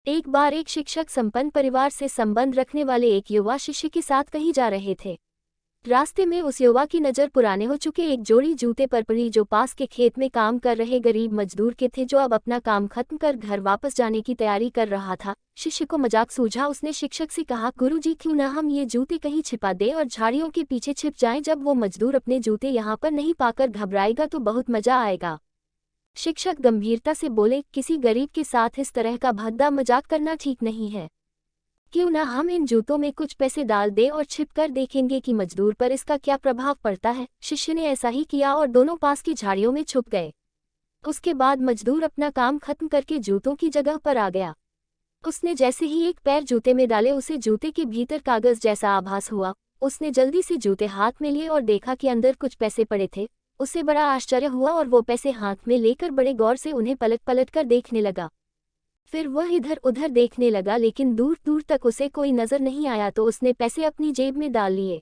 एक बार एक शिक्षक संपन्न परिवार से संबंध रखने वाले एक युवा शिष्य के साथ कहीं जा रहे थे। रास्ते में उस युवा की नज़र पुराने हो चुके एक जोड़ी जूते पर पड़ी जो पास के खेत में काम कर रहे गरीब मजदूर के थे, जो अब अपना काम खत्म कर घर वापस जाने की तैयारी कर रहा था। शिष्य को मजाक सूझा। उसने शिक्षक से कहा, गुरुजी क्यों ना हम ये जूते कहीं छिपा दें और झाड़ियों के पीछे छिप जाएं। जब वो मजदूर अपने जूते यहाँ पर नहीं पाकर घबराएगा तो बहुत मजा आएगा। शिक्षक गंभीरता से बोले, किसी गरीब के साथ इस तरह का भद्दा मजाक करना ठीक नहीं है। क्यों ना हम इन जूतों में कुछ पैसे डाल दें और छिपकर देखेंगे कि मजदूर पर इसका क्या प्रभाव पड़ता है। शिष्य ने ऐसा ही किया और दोनों पास की झाड़ियों में छुप गए। उसके बाद मजदूर अपना काम खत्म करके जूतों की जगह पर आ गया। उसने जैसे ही एक पैर जूते में डाले उसे जूते के भीतर कागज जैसा आभास हुआ। उसने जल्दी से जूते हाथ में लिए और देखा कि अंदर कुछ पैसे पड़े थे। उसे बड़ा आश्चर्य हुआ और वो पैसे हाथ में लेकर बड़े गौर से उन्हें पलट पलट कर देखने लगा। फिर वह इधर उधर देखने लगा, लेकिन दूर दूर तक उसे कोई नजर नहीं आया। तो उसने पैसे अपनी जेब में डाल लिए।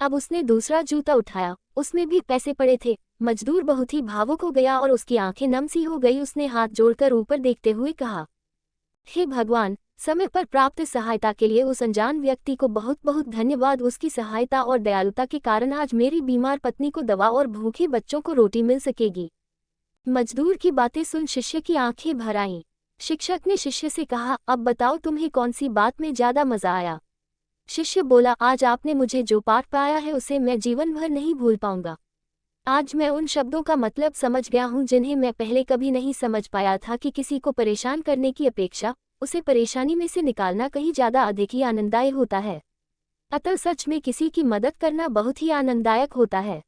अब उसने दूसरा जूता उठाया, उसमें भी पैसे पड़े थे। मजदूर बहुत ही भावुक हो गया और उसकी आंखें नम सी हो गई। उसने हाथ जोड़कर ऊपर देखते हुए कहा, हे भगवान, समय पर प्राप्त सहायता के लिए उस अनजान व्यक्ति को बहुत बहुत धन्यवाद। उसकी सहायता और दयालुता के कारण आज मेरी बीमार पत्नी को दवा और भूखे बच्चों को रोटी मिल सकेगी। मजदूर की बातें सुन शिष्य की आंखें भर आईं। शिक्षक ने शिष्य से कहा, अब बताओ तुम्हें कौन सी बात में ज्यादा मजा आया। शिष्य बोला, आज आपने मुझे जो पाठ पाया है उसे मैं जीवन भर नहीं भूल पाऊंगा। आज मैं उन शब्दों का मतलब समझ गया हूँ जिन्हें मैं पहले कभी नहीं समझ पाया था, कि किसी को परेशान करने की अपेक्षा उसे परेशानी में से निकालना कहीं ज्यादा अधिक ही आनंददायक होता है। अतः सच में किसी की मदद करना बहुत ही आनंददायक होता है।